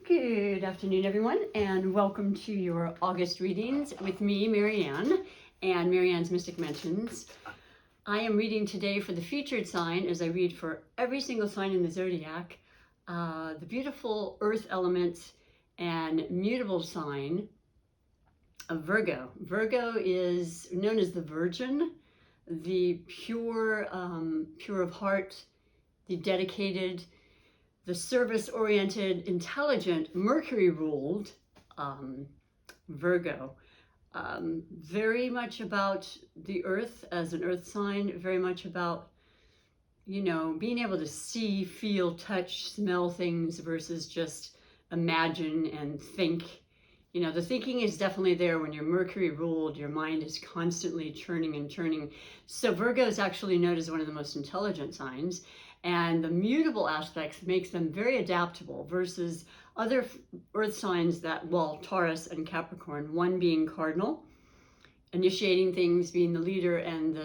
Good afternoon, everyone, and welcome to your August readings with me, Marianne, and Marianne's Mystic Mentions. I am reading today for the featured sign, as I read for every single sign in the zodiac, the beautiful earth element and mutable sign of Virgo. Virgo is known as the Virgin, the pure of heart, the dedicated, the service-oriented, intelligent, Mercury-ruled Virgo. Very much about the earth as an earth sign, very much about, being able to see, feel, touch, smell things versus just imagine and think. The thinking is definitely there. When you're Mercury ruled, your mind is constantly churning and churning. So Virgo is actually known as one of the most intelligent signs. And the mutable aspects makes them very adaptable versus other earth signs that, well, Taurus and Capricorn, one being cardinal, initiating things, being the leader, and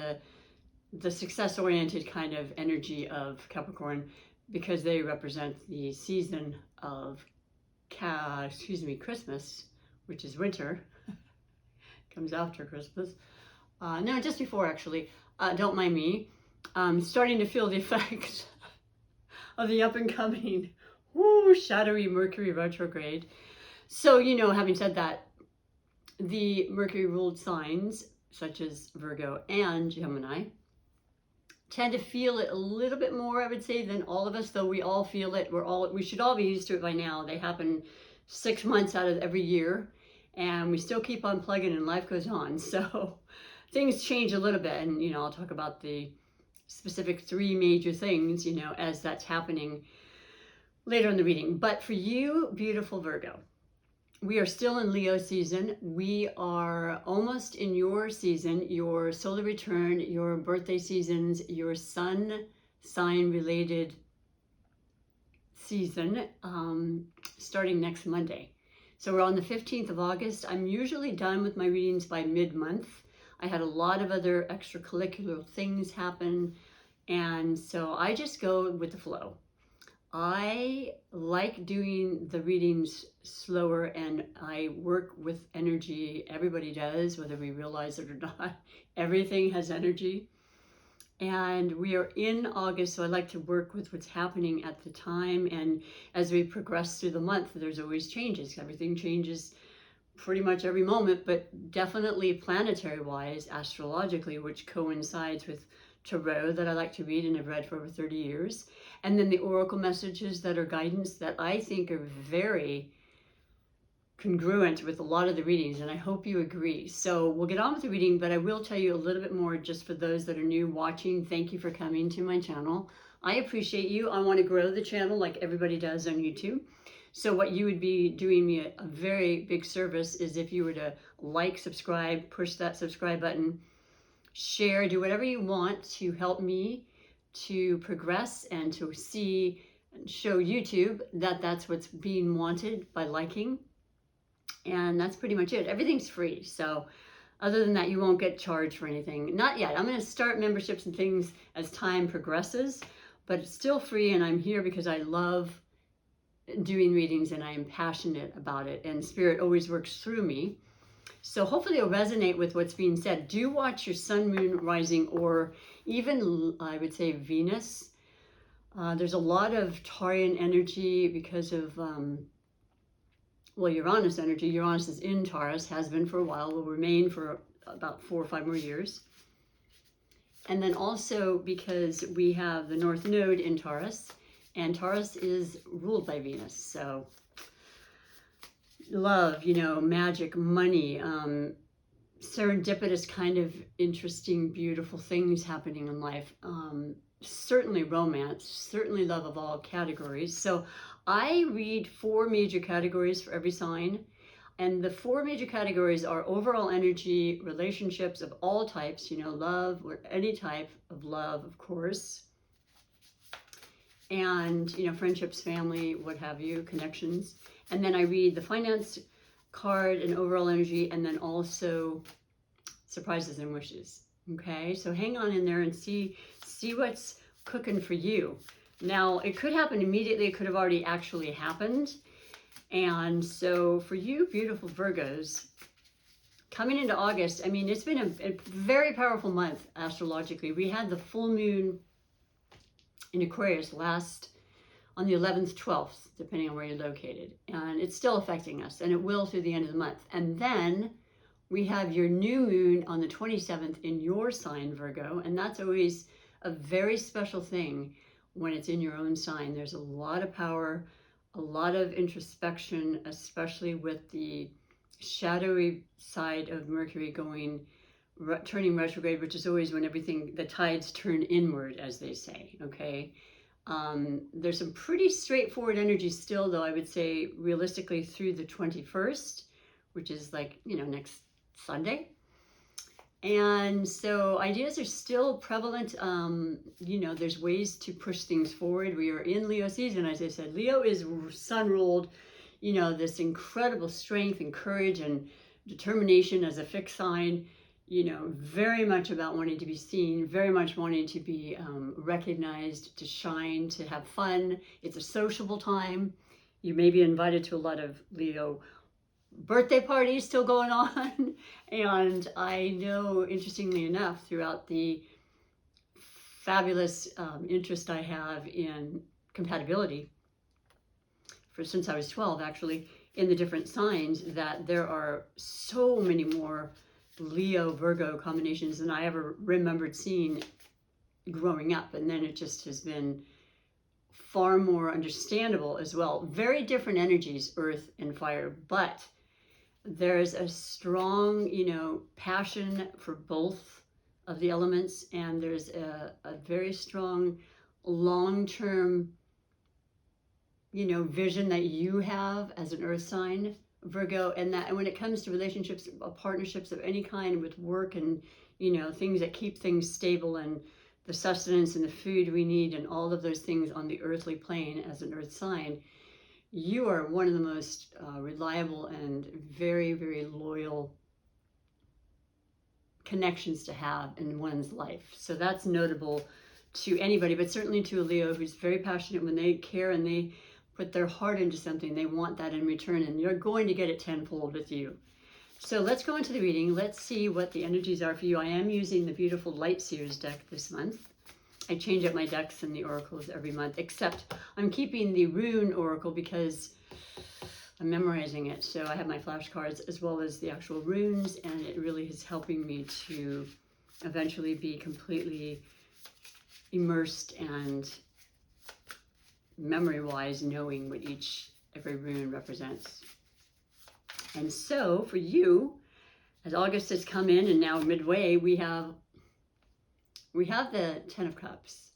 the success-oriented kind of energy of Capricorn, because they represent the season of Christmas, which is winter. Comes after Christmas. No, just before, actually. Don't mind me. Starting to feel the effects of the up-and-coming shadowy Mercury retrograde. So, having said that, the Mercury-ruled signs, such as Virgo and Gemini, tend to feel it a little bit more, I would say, than all of us, though we all feel it. We should all be used to it by now. They happen 6 months out of every year, and we still keep on plugging and life goes on. So things change a little bit, and, I'll talk about the specific 3 major things, as that's happening later in the reading. But for you, beautiful Virgo, we are still in Leo season. We are almost in your season, your solar return, your birthday seasons, your sun sign related season, starting next Monday. So we're on the 15th of August. I'm usually done with my readings by mid-month. I had a lot of other extracurricular things happen, and so I just go with the flow. I like doing the readings slower, and I work with energy. Everybody does, whether we realize it or not. Everything has energy. And we are in August, so I like to work with what's happening at the time. And as we progress through the month, there's always changes. Everything changes pretty much every moment, but definitely planetary-wise, astrologically, which coincides with tarot that I like to read and have read for over 30 years. And then the oracle messages that are guidance that I think are very congruent with a lot of the readings, and I hope you agree. So we'll get on with the reading, but I will tell you a little bit more just for those that are new watching. Thank you for coming to my channel. I appreciate you. I want to grow the channel like everybody does on YouTube. So what you would be doing me a very big service is if you were to like, subscribe, push that subscribe button, share, do whatever you want to help me to progress and to see and show YouTube that that's what's being wanted by liking. And that's pretty much it. Everything's free. So other than that, you won't get charged for anything. Not yet. I'm going to start memberships and things as time progresses, but it's still free. And I'm here because I love doing readings and I am passionate about it. And Spirit always works through me. So hopefully it'll resonate with what's being said. Do watch your sun, moon, rising, or even, I would say, Venus. There's a lot of Taurian energy because of, Uranus energy. Uranus is in Taurus, has been for a while, will remain for about 4 or 5 more years. And then also because we have the North Node in Taurus, and Taurus is ruled by Venus. So love, magic, money, serendipitous kind of interesting, beautiful things happening in life. Certainly romance, certainly love of all categories. So I read 4 major categories for every sign. And the 4 major categories are overall energy, relationships of all types, love, or any type of love, of course. And, friendships, family, what have you, connections. And then I read the finance card and overall energy, and then also surprises and wishes. Okay, so hang on in there and see what's cooking for you. Now, it could happen immediately. It could have already actually happened. And so for you beautiful Virgos, coming into August, I mean, it's been a very powerful month astrologically. We had the full moon in Aquarius last on the 11th, 12th, depending on where you're located. And it's still affecting us, and it will through the end of the month. And then we have your new moon on the 27th in your sign, Virgo, and that's always a very special thing when it's in your own sign. There's a lot of power, a lot of introspection, especially with the shadowy side of Mercury turning retrograde, which is always when the tides turn inward, as they say, okay? There's some pretty straightforward energy still, though, I would say realistically through the 21st, which is like, next Sunday. And so ideas are still prevalent. There's ways to push things forward. We are in Leo season, as I said. Leo is sun ruled, this incredible strength and courage and determination as a fixed sign, very much about wanting to be seen, very much wanting to be recognized, to shine, to have fun. It's a sociable time. You may be invited to a lot of Leo birthday parties still going on. And I know, interestingly enough, throughout the fabulous interest I have in compatibility since I was 12, actually, in the different signs, that there are so many more Leo Virgo combinations than I ever remembered seeing growing up. And then it just has been far more understandable as well. Very different energies, earth and fire, but there's a strong, passion for both of the elements, and there's a very strong long-term, vision that you have as an earth sign, Virgo, and when it comes to relationships, partnerships of any kind, with work and, things that keep things stable, and the sustenance and the food we need, and all of those things on the earthly plane as an earth sign, you are one of the most reliable and very, very loyal connections to have in one's life. So that's notable to anybody, but certainly to a Leo who's very passionate. When they care and they put their heart into something, they want that in return, and you're going to get it tenfold with you. So let's go into the reading. Let's see what the energies are for you. I am using the beautiful Light Seers deck this month. I change up my decks and the oracles every month, except I'm keeping the rune oracle because I'm memorizing it. So I have my flashcards as well as the actual runes, and it really is helping me to eventually be completely immersed and memory-wise knowing what every rune represents. And so for you, as August has come in and now midway, we have the Ten of Cups.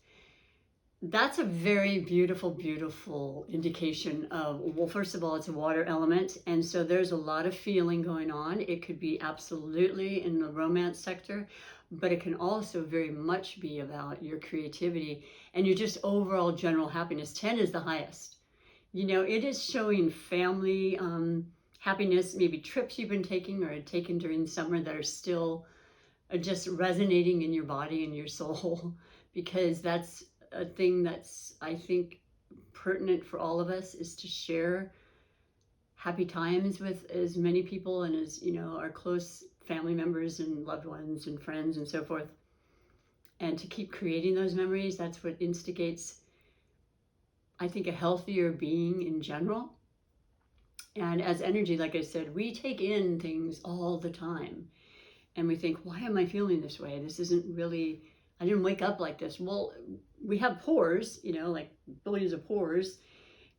That's a very beautiful, beautiful indication of, well, first of all, it's a water element. And so there's a lot of feeling going on. It could be absolutely in the romance sector, but it can also very much be about your creativity and your just overall general happiness. 10 is the highest. It is showing family happiness, maybe trips you've been taking or had taken during the summer that are still just resonating in your body and your soul, because that's a thing that's, I think, pertinent for all of us, is to share happy times with as many people and as, our close family members and loved ones and friends and so forth, and to keep creating those memories. That's what instigates, I think, a healthier being in general. And as energy, like I said, we take in things all the time. And we think, why am I feeling this way? This isn't really, I didn't wake up like this. Well, we have pores, like billions of pores.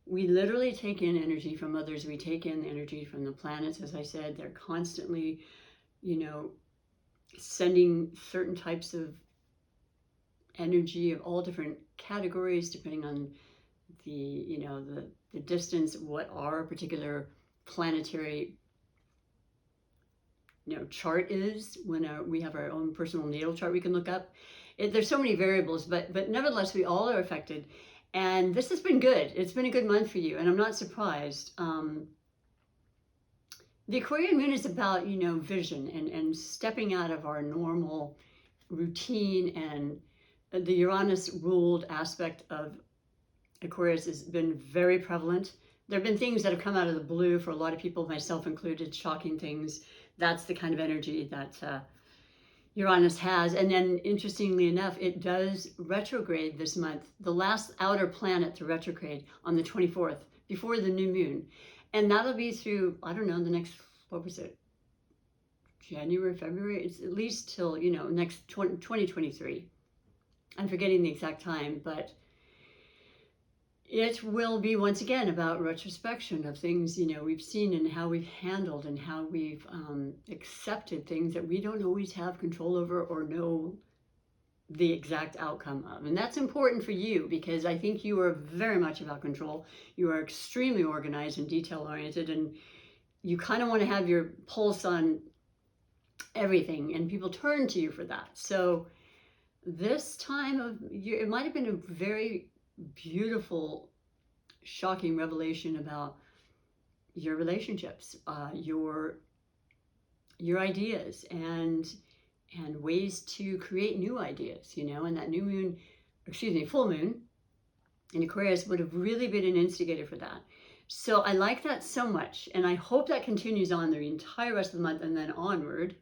We literally take in energy from others. We take in energy from the planets. As I said, they're constantly, sending certain types of energy of all different categories, depending on the distance, what our particular planetary chart is. When we have our own personal natal chart we can look up. There's so many variables, but nevertheless, we all are affected. And this has been good. It's been a good month for you, and I'm not surprised. The Aquarian moon is about, vision and stepping out of our normal routine, and the Uranus ruled aspect of Aquarius has been very prevalent there have been things that have come out of the blue for a lot of people, myself included, shocking things. That's the kind of energy that Uranus has. And then, interestingly enough, it does retrograde this month, the last outer planet to retrograde on the 24th, before the new moon. And that'll be through, I don't know, the next, what was it, January, February? It's at least till, next 2023. I'm forgetting the exact time, but it will be once again about retrospection of things, we've seen and how we've handled and how we've accepted things that we don't always have control over or know the exact outcome of. And that's important for you, because I think you are very much about control. You are extremely organized and detail oriented, and you kind of want to have your pulse on everything, and people turn to you for that. So this time of year, it might have been a very beautiful, shocking revelation about your relationships, your ideas, and ways to create new ideas, and that new moon, full moon in Aquarius would have really been an instigator for that. So I like that so much, and I hope that continues on the entire rest of the month and then onward,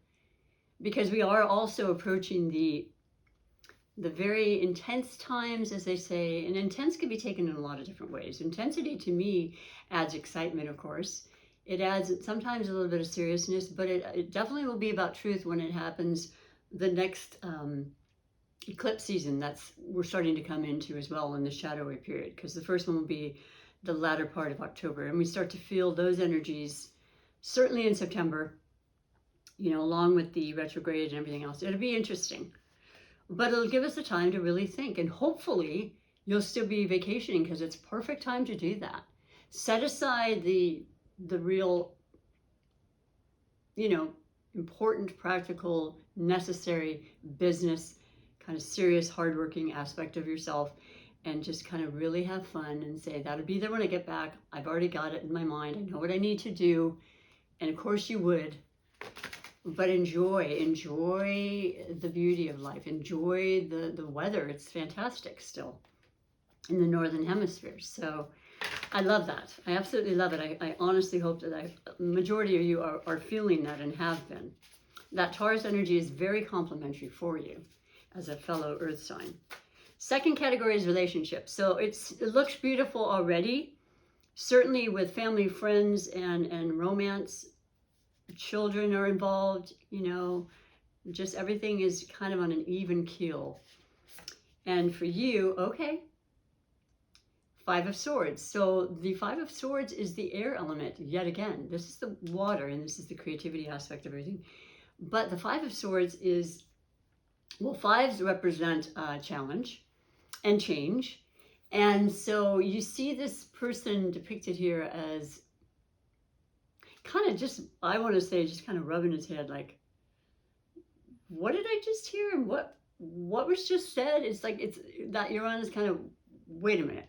because we are also approaching the very intense times, as they say. And intense can be taken in a lot of different ways. Intensity to me adds excitement, of course. It adds sometimes a little bit of seriousness, but it definitely will be about truth when it happens the next eclipse season we're starting to come into as well, in the shadowy period, because the first one will be the latter part of October, and we start to feel those energies certainly in September, along with the retrograde and everything else. It'll be interesting. But it'll give us the time to really think, and hopefully you'll still be vacationing, because it's perfect time to do that. Set aside the real, important, practical, necessary business, kind of serious, hardworking aspect of yourself, and just kind of really have fun and say, that'll be there when I get back. I've already got it in my mind. I know what I need to do. And of course you would. But enjoy the beauty of life. Enjoy the weather. It's fantastic still in the Northern Hemisphere. So I love that. I absolutely love it. I honestly hope that the majority of you are feeling that and have been. That Taurus energy is very complimentary for you as a fellow Earth sign. Second category is relationships. So it looks beautiful already, certainly with family, friends, and romance. Children are involved, just everything is kind of on an even keel. And for you, okay, Five of Swords. So the Five of Swords is the air element yet again. This is the water, and this is the creativity aspect of everything. But the Five of Swords is, fives represent challenge and change. And so you see this person depicted here as kind of just, I want to say, just kind of rubbing his head like, what did I just hear? And what was just said? It's like, it's that Uranus kind of, wait a minute,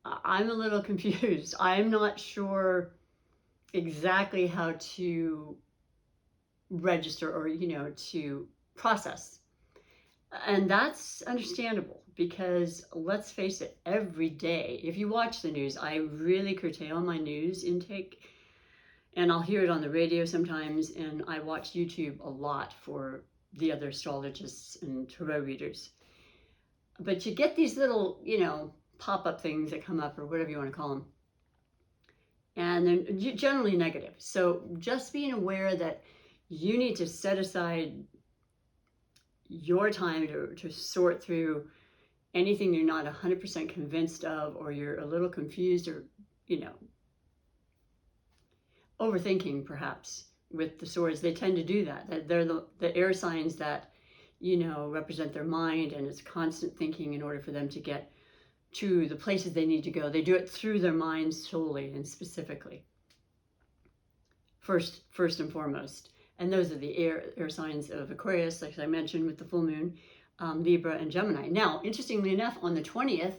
I'm a little confused. I'm not sure exactly how to register or, to process. And that's understandable, because let's face it, every day, if you watch the news, I really curtail my news intake, and I'll hear it on the radio sometimes, and I watch YouTube a lot for the other astrologists and tarot readers. But you get these little, pop-up things that come up, or whatever you want to call them, and they're generally negative. So just being aware that you need to set aside your time to sort through anything you're not 100% convinced of, or you're a little confused, or, overthinking perhaps. With the swords, they tend to do that. They're the air signs that, represent their mind, and it's constant thinking in order for them to get to the places they need to go. They do it through their minds solely and specifically. First and foremost. And those are the air signs of Aquarius, like I mentioned, with the full moon, Libra and Gemini. Now, interestingly enough, on the 20th,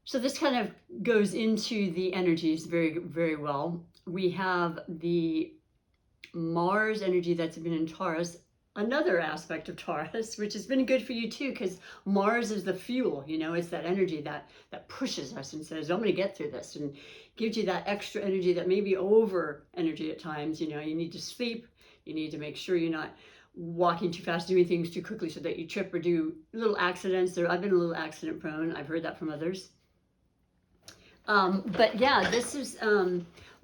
so this kind of goes into the energies very, very well. We have the Mars energy that's been in Taurus another aspect of Taurus, which has been good for you too, because Mars is the fuel, you know, it's that energy that pushes us and says, I'm going to get through this, and gives you that extra energy that may be over energy at times. You know, you need to sleep, you need to make sure you're not walking too fast, doing things too quickly so that you trip or do little accidents. I've been a little accident prone. I've heard that from others. But yeah, this is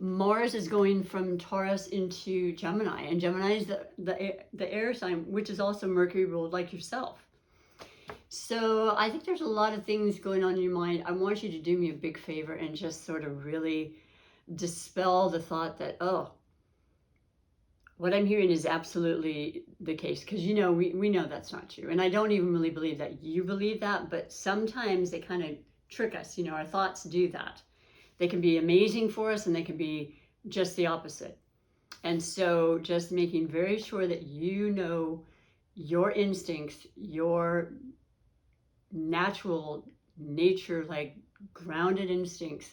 Mars is going from Taurus into Gemini, and Gemini is the air sign, which is also Mercury ruled like yourself. So I think there's a lot of things going on in your mind. I want you to do me a big favor and just sort of really dispel the thought that, oh, what I'm hearing is absolutely the case, because you know, we know that's not true. And I don't even really believe that you believe that, but sometimes they kind of trick us. You know, our thoughts do that. They can be amazing for us and they can be just the opposite. And so just making very sure that you know your instincts, your natural nature, like grounded instincts,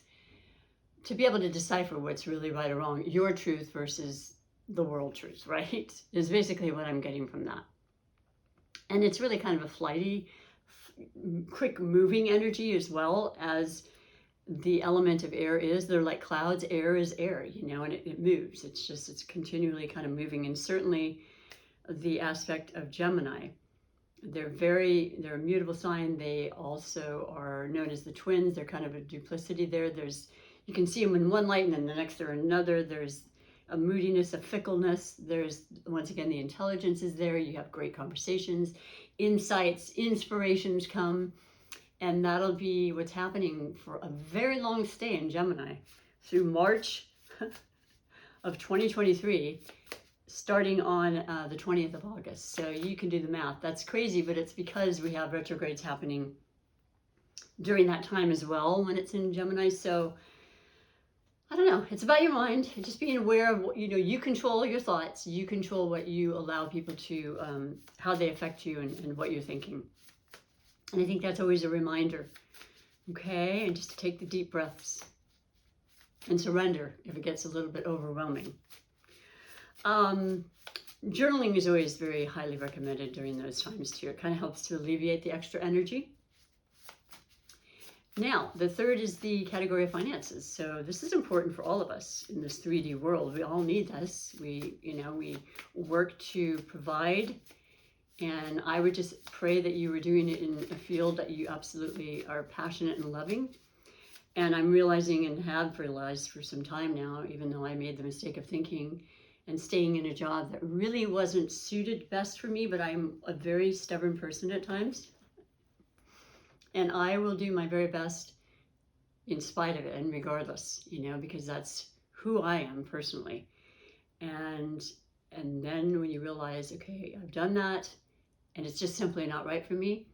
to be able to decipher what's really right or wrong, your truth versus the world truth, right? Is basically what I'm getting from that. And it's really kind of a flighty, quick moving energy as well as the element of air is. They're like clouds. Air is air, you know, and it moves. It's continually kind of moving. And certainly the aspect of Gemini, they're a mutable sign. They also are known as the twins. They're kind of a duplicity there. You can see them in one light and then the next they're another. There's a moodiness, a fickleness. There's, once again, the intelligence is there. You have great conversations, insights, inspirations come, and that'll be what's happening for a very long stay in Gemini through March of 2023, starting on the 20th of August. So you can do the math. That's crazy, but it's because we have retrogrades happening during that time as well when it's in Gemini. So I don't know, it's about your mind. Just being aware of what, you know, you control your thoughts. You control what you allow people to, how they affect you and what you're thinking. And I think that's always a reminder, okay? And just to take the deep breaths and surrender if it gets a little bit overwhelming. Journaling is always very highly recommended during those times too. It kind of helps to alleviate the extra energy. Now, the third is the category of finances. So this is important for all of us in this 3D world. We all need this. We work to provide. And I would just pray that you were doing it in a field that you absolutely are passionate and loving. And I'm realizing and have realized for some time now, even though I made the mistake of thinking and staying in a job that really wasn't suited best for me, but I'm a very stubborn person at times. And I will do my very best in spite of it and regardless, you know, because that's who I am personally. And then when you realize, okay, I've done that, and it's just simply not right for me,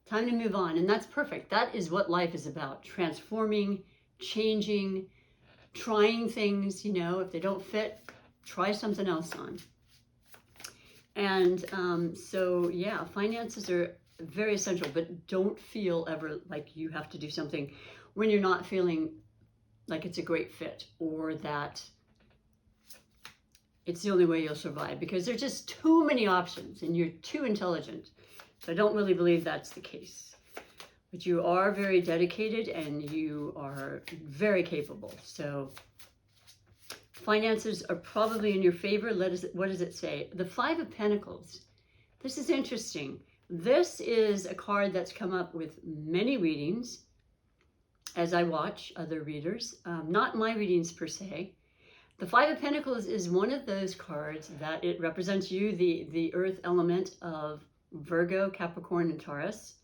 time to move on. And that's perfect. That is what life is about. Transforming, changing, trying things, you know, if they don't fit, try something else on. And so, yeah, finances are very essential, but don't feel ever like you have to do something when you're not feeling like it's a great fit or that it's the only way you'll survive, because there's just too many options and you're too intelligent. So I don't really believe that's the case. But you are very dedicated and you are very capable. So finances are probably in your favor. What does it say? The Five of Pentacles. This is interesting. This is a card that's come up with many readings as I watch other readers. Not my readings per se. The Five of Pentacles is one of those cards that it represents you, the earth element of Virgo, Capricorn, and Taurus.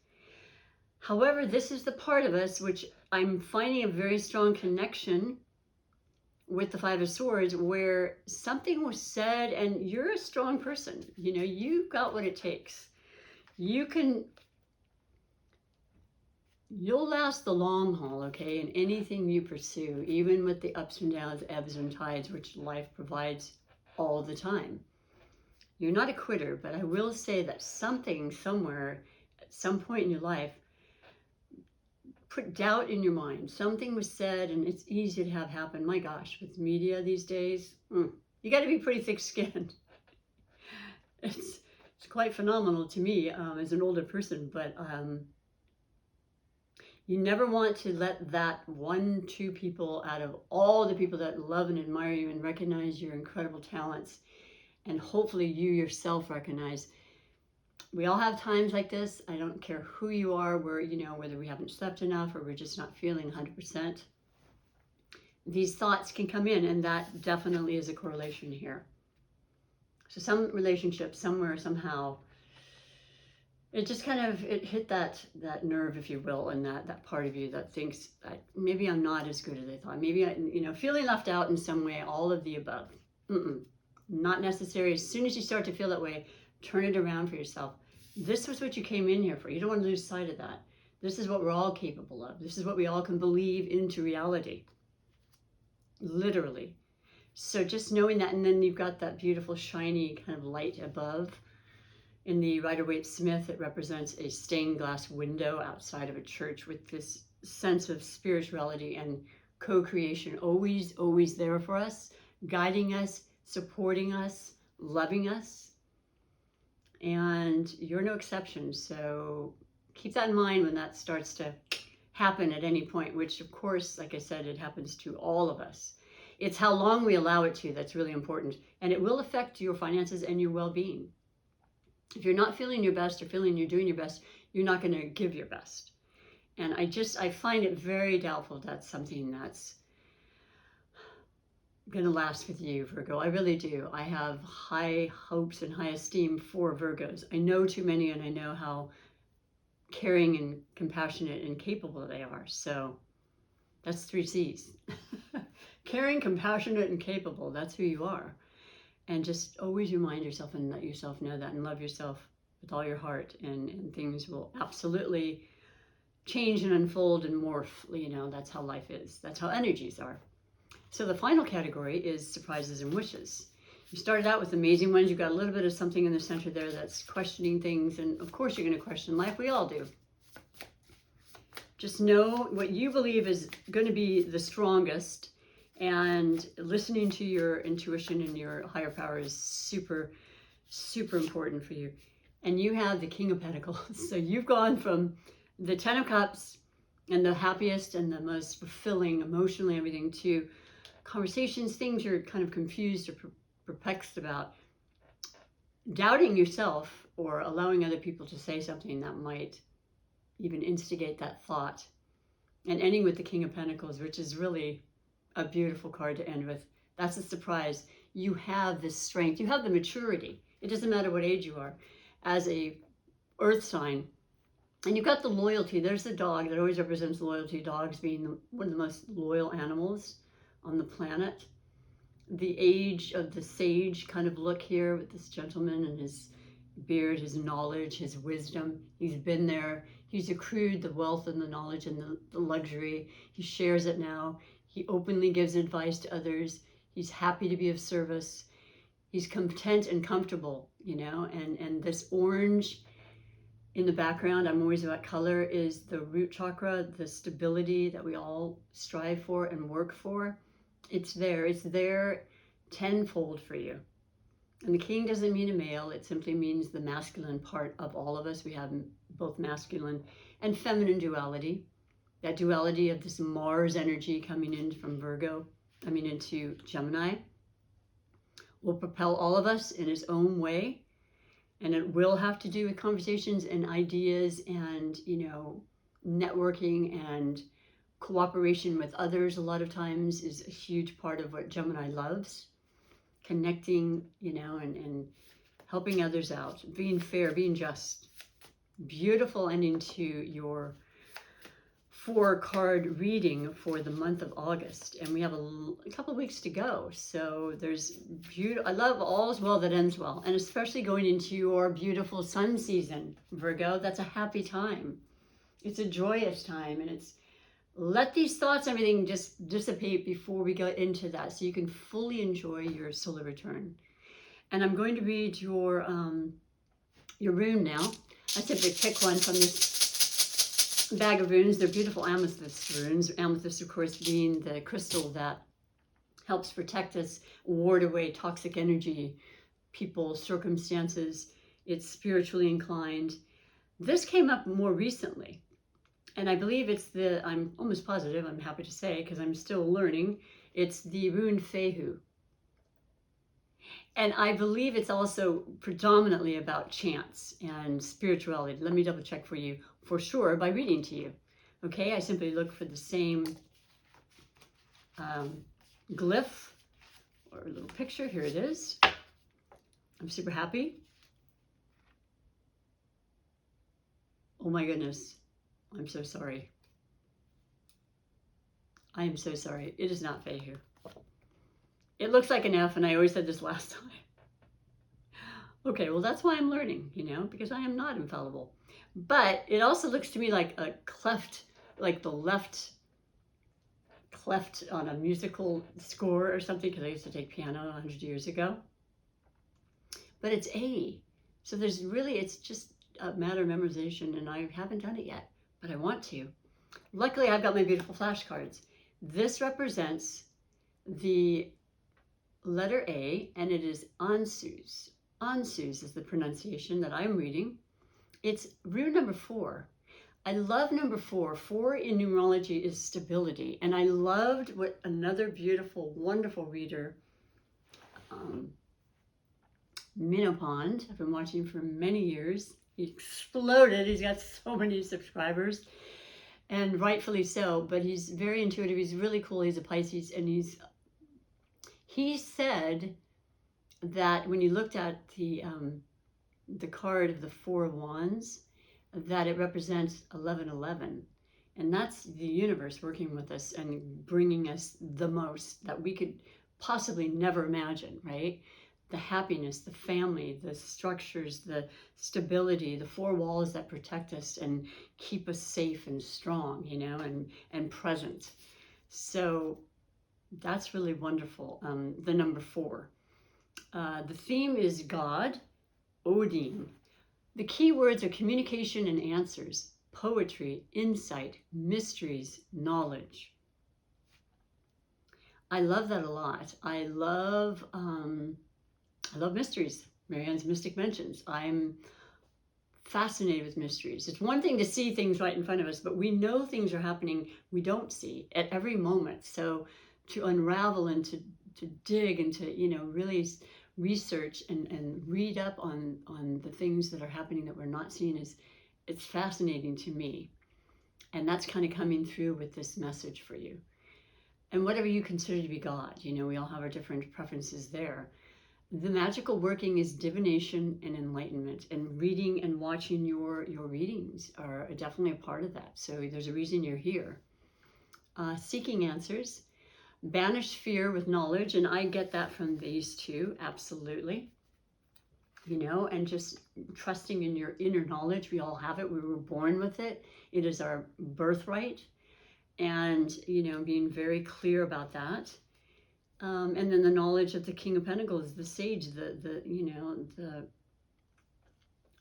However, this is the part of us which I'm finding a very strong connection with the Five of Swords, where something was said, and you're a strong person. You know, you've got what it takes. You'll last the long haul, okay, in anything you pursue, even with the ups and downs, ebbs and tides, which life provides all the time. You're not a quitter, but I will say that something somewhere, at some point in your life, put doubt in your mind. Something was said, and it's easy to have happen. My gosh, with media these days, you got to be pretty thick-skinned. It's quite phenomenal to me as an older person, but you never want to let that 1-2 people out of all the people that love and admire you and recognize your incredible talents, and hopefully you yourself recognize. We all have times like this. I don't care who you are, where, whether we haven't slept enough or we're just not feeling 100%. These thoughts can come in, and that definitely is a correlation here. So some relationship, somewhere, somehow, it just kind of, it hit that nerve, if you will, and that part of you that thinks, maybe I'm not as good as I thought. Maybe feeling left out in some way, all of the above. Not necessary. As soon as you start to feel that way, turn it around for yourself. This was what you came in here for. You don't want to lose sight of that. This is what we're all capable of. This is what we all can believe into reality. Literally. So just knowing that, and then you've got that beautiful shiny kind of light above. In the Rider-Waite-Smith, it represents a stained glass window outside of a church with this sense of spirituality and co-creation, always there for us, guiding us, supporting us, loving us. And you're no exception. So keep that in mind when that starts to happen at any point, which of course, like I said, it happens to all of us. It's how long we allow it to that's really important. And it will affect your finances and your well-being. If you're not feeling your best or feeling you're doing your best, you're not going to give your best. And I find it very doubtful that's something that's going to last with you, Virgo. I really do. I have high hopes and high esteem for Virgos. I know too many, and I know how caring and compassionate and capable they are. So that's 3 C's. Caring, compassionate, and capable. That's who you are. And just always remind yourself and let yourself know that, and love yourself with all your heart, and things will absolutely change and unfold and morph. That's how life is. That's how energies are. So the final category is surprises and wishes. You started out with amazing ones. You've got a little bit of something in the center there that's questioning things. And of course you're going to question life. We all do. Just know what you believe is going to be the strongest. And listening to your intuition and your higher power is super, super important for you. And you have the King of Pentacles. So you've gone from the 10 of Cups and the happiest and the most fulfilling, emotionally everything, to conversations, things you're kind of confused or perplexed about, doubting yourself or allowing other people to say something that might even instigate that thought, and ending with the King of Pentacles, which is really a beautiful card to end with. That's a surprise. You have this strength. You have the maturity. It doesn't matter what age you are as a earth sign. And you've got the loyalty. There's the dog that always represents loyalty. Dogs being one of the most loyal animals on the planet. The age of the sage kind of look here with this gentleman and his beard, his knowledge, his wisdom. He's been there. He's accrued the wealth and the knowledge and the luxury. He shares it now. He openly gives advice to others. He's happy to be of service. He's content and comfortable, and this orange in the background, I'm always about color, is the root chakra, the stability that we all strive for and work for. It's there tenfold for you. And the king doesn't mean a male. It simply means the masculine part of all of us. We have both masculine and feminine duality. That duality of this Mars energy coming in from Virgo, into Gemini, will propel all of us in its own way. And it will have to do with conversations and ideas and, networking and cooperation with others. A lot of times is a huge part of what Gemini loves. Connecting, and helping others out, being fair, being just. Beautiful ending to your 4-card reading for the month of August, and we have a couple of weeks to go. So there's I love all is well that ends well, and especially going into your beautiful sun season, Virgo. That's a happy time. It's a joyous time, and it's let these thoughts, everything just dissipate before we go into that, so you can fully enjoy your solar return. And I'm going to read your rune now. I simply pick one from this bag of runes. They're beautiful amethyst runes. Amethyst, of course, being the crystal that helps protect us, ward away toxic energy, people, circumstances, It's spiritually inclined. This came up more recently, and I believe it's I'm almost positive, I'm happy to say, because I'm still learning, it's the rune Fehu. And I believe it's also predominantly about chants and spirituality. Let me double check for you for sure by reading to you. Okay, I simply look for the same glyph or a little picture. Here it is. I'm super happy. Oh my goodness. I'm so sorry. I am so sorry. It is not Fehu. It looks like an F, and I always said this last time. Okay, well, that's why I'm learning, you know, because I am not infallible. But it also looks to me like a cleft, like the left cleft on a musical score or something, because I used to take piano 100 years ago. But it's A. So there's really, it's just a matter of memorization, and I haven't done it yet, but I want to. Luckily, I've got my beautiful flashcards. This represents the letter A, and it is Ansus. Ansus is the pronunciation that I'm reading. It's rune number 4. I love number 4. 4 in numerology is stability. And I loved what another beautiful, wonderful reader, Minopond, I've been watching for many years. He exploded. He's got so many subscribers, and rightfully so, but he's very intuitive. He's really cool. He's a Pisces, and he said that when you looked at the card of the 4 of Wands, that it represents 1111, and that's the universe working with us and bringing us the most that we could possibly never imagine, right? The happiness, the family, the structures, the stability, the 4 walls that protect us and keep us safe and strong, you know, and present. So that's really wonderful. The number 4. The theme is God, Odin. The key words are communication and answers, poetry, insight, mysteries, knowledge. I love that a lot. I love mysteries. Marianne's Mystic Mentions. I'm fascinated with mysteries. It's one thing to see things right in front of us, but we know things are happening we don't see at every moment. So to unravel and to dig and to, you know, really research and read up on the things that are happening that we're not seeing it's fascinating to me. And that's kind of coming through with this message for you. And whatever you consider to be God, you know, we all have our different preferences there. The magical working is divination and enlightenment, and reading and watching your readings are definitely a part of that. So there's a reason you're here. Seeking answers. Banish fear with knowledge, and I get that from these two, absolutely. You know, and just trusting in your inner knowledge. We all have it. We were born with it. It is our birthright. And, you know, being very clear about that. And then the knowledge of the King of Pentacles, the sage, the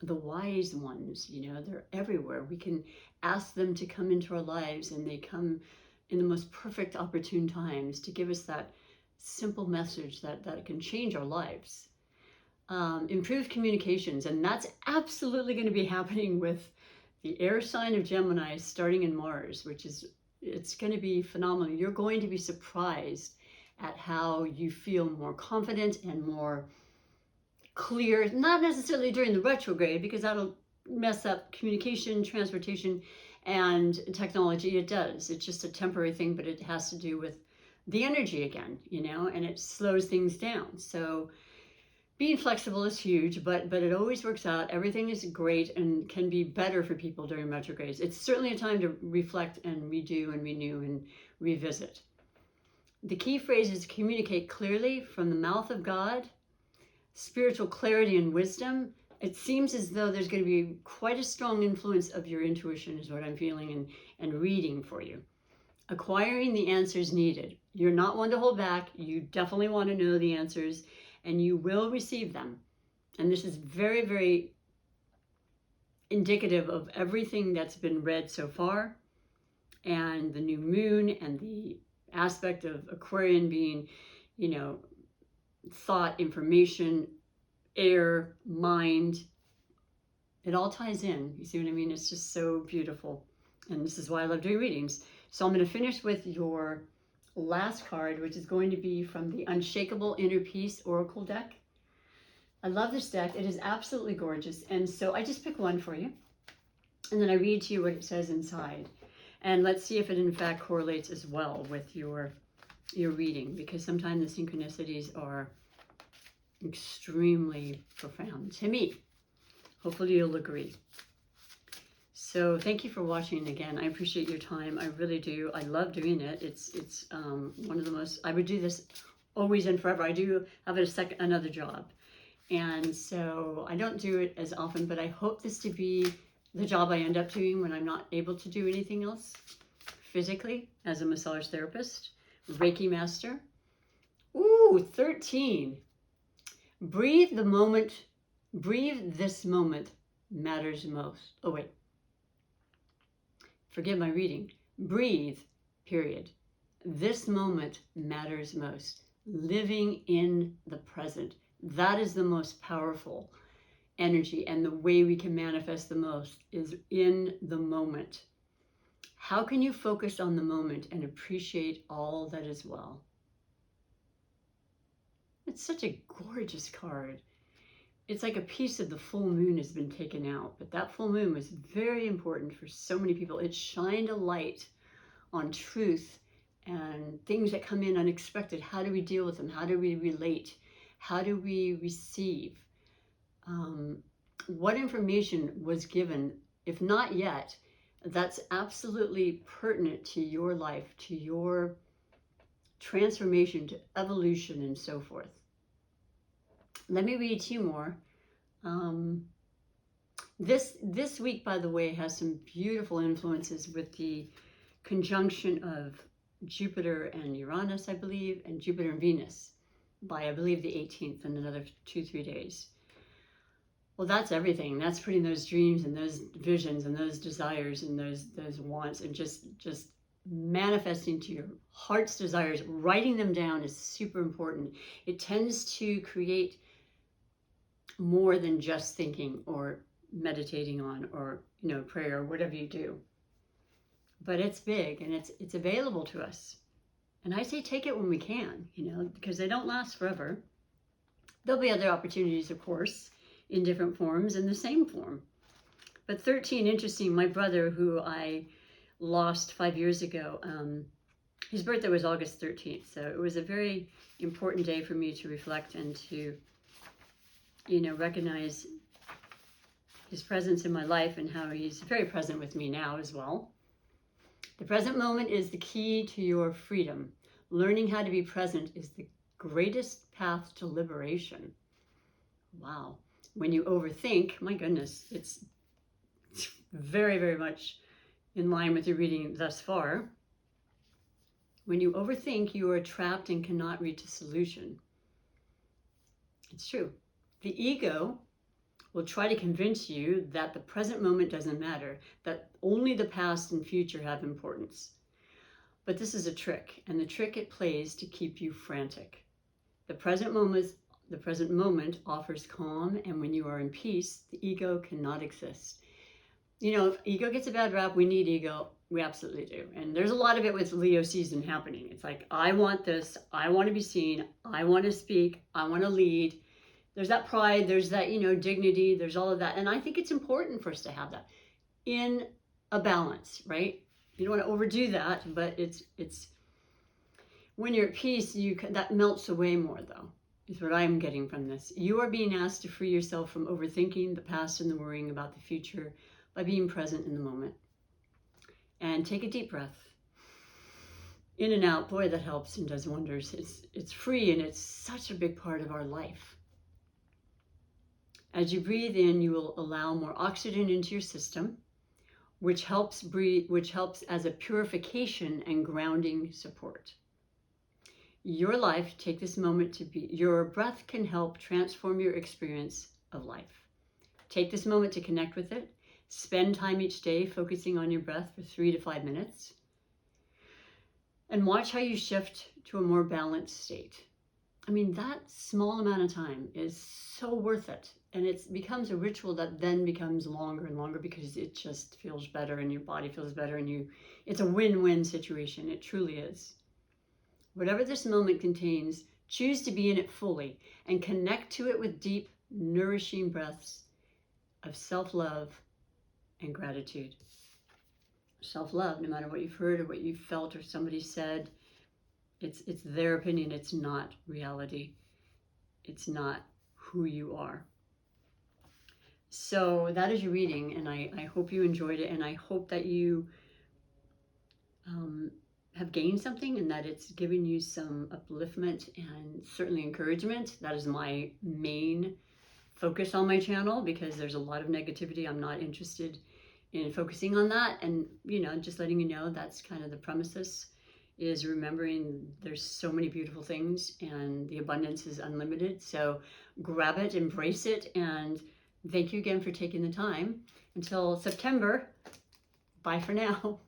wise ones, you know, they're everywhere. We can ask them to come into our lives, and they come in the most perfect opportune times to give us that simple message that can change our lives. Improved communications, and that's absolutely going to be happening with the air sign of Gemini starting in Mars, it's going to be phenomenal. You're going to be surprised at how you feel more confident and more clear, not necessarily during the retrograde, because that'll mess up communication, transportation, and technology. It does. It's just a temporary thing, but it has to do with the energy again, you know, and it slows things down. So being flexible is huge, but it always works out. Everything is great and can be better for people during retrogrades. It's certainly a time to reflect and redo and renew and revisit. The key phrase is communicate clearly from the mouth of God, spiritual clarity and wisdom. It seems as though there's going to be quite a strong influence of your intuition is what I'm feeling and reading for you. Acquiring the answers needed. You're not one to hold back. You definitely want to know the answers, and you will receive them. And this is very, very indicative of everything that's been read so far, and the new moon and the aspect of Aquarian being, you know, thought, information, air, mind, it all ties in. You see what I mean? It's just so beautiful. And this is why I love doing readings. So I'm going to finish with your last card, which is going to be from the Unshakable Inner Peace Oracle deck. I love this deck. It is absolutely gorgeous. And so I just pick one for you. And then I read to you what it says inside. And let's see if it in fact correlates as well with your reading, because sometimes the synchronicities are extremely profound to me. Hopefully you'll agree. So thank you for watching again. I appreciate your time. I really do. I love doing it. It's one of the most, I would do this always and forever. I do have another job. And so I don't do it as often, but I hope this to be the job I end up doing when I'm not able to do anything else physically, as a massage therapist, Reiki master. Ooh, 13. Breathe this moment matters most. Oh wait, forgive my reading. Breathe, period. This moment matters most. Living in the present. That is the most powerful energy, and the way we can manifest the most is in the moment. How can you focus on the moment and appreciate all that is well? It's such a gorgeous card. It's like a piece of the full moon has been taken out, but that full moon was very important for so many people. It shined a light on truth and things that come in unexpected. How do we deal with them? How do we relate? How do we receive? What information was given? If not yet, that's absolutely pertinent to your life, to your transformation, to evolution, and so forth. Let me read two more. This week, by the way, has some beautiful influences with the conjunction of Jupiter and Uranus, I believe, and Jupiter and Venus by, I believe, the 18th, in another 2-3 days. Well, that's everything. That's putting those dreams and those visions and those desires and those wants and just manifesting to your heart's desires. Writing them down is super important. It tends to create more than just thinking or meditating on, or prayer, or whatever you do. But it's big, and it's available to us. And I say take it when we can, because they don't last forever. There'll be other opportunities, of course, in different forms, in the same form. But 13, interesting, my brother, who I lost 5 years ago, his birthday was August 13th. So it was a very important day for me to reflect and to, recognize his presence in my life and how he's very present with me now as well. The present moment is the key to your freedom. Learning how to be present is the greatest path to liberation. Wow. When you overthink, my goodness, it's very, very much in line with your reading thus far. When you overthink, you are trapped and cannot reach a solution. It's true. The ego will try to convince you that the present moment doesn't matter, that only the past and future have importance. But this is a trick, and the trick it plays to keep you frantic. The present moment offers calm, and when you are in peace, the ego cannot exist. Ego gets a bad rap. We need ego. We absolutely do. And there's a lot of it with Leo season happening. It's like, I want this. I want to be seen. I want to speak. I want to lead. There's that pride. There's that, dignity. There's all of that. And I think it's important for us to have that in a balance, right? You don't want to overdo that, but it's when you're at peace, that melts away more, though, is what I'm getting from this. You are being asked to free yourself from overthinking the past and the worrying about the future by being present in the moment. And take a deep breath. In and out, boy, that helps and does wonders. It's free, and it's such a big part of our life. As you breathe in, you will allow more oxygen into your system, which helps as a purification and grounding support. Your life, take this moment to be, your breath can help transform your experience of life. Take this moment to connect with it. Spend time each day focusing on your breath for 3 to 5 minutes. And watch how you shift to a more balanced state. I mean, that small amount of time is so worth it. And it becomes a ritual that then becomes longer and longer because it just feels better and your body feels better and it's a win-win situation. It truly is. Whatever this moment contains, choose to be in it fully and connect to it with deep, nourishing breaths of self-love and gratitude. Self-love, no matter what you've heard or what you've felt or somebody said, it's their opinion. It's not reality. It's not who you are. So that is your reading, and I hope you enjoyed it, and I hope that you have gained something and that it's giving you some upliftment and certainly encouragement. That is my main focus on my channel because there's a lot of negativity. I'm not interested in focusing on that, and just letting you know that's kind of the premises, is remembering there's so many beautiful things and the abundance is unlimited. So grab it, embrace it, and thank you again for taking the time. Until September, bye for now.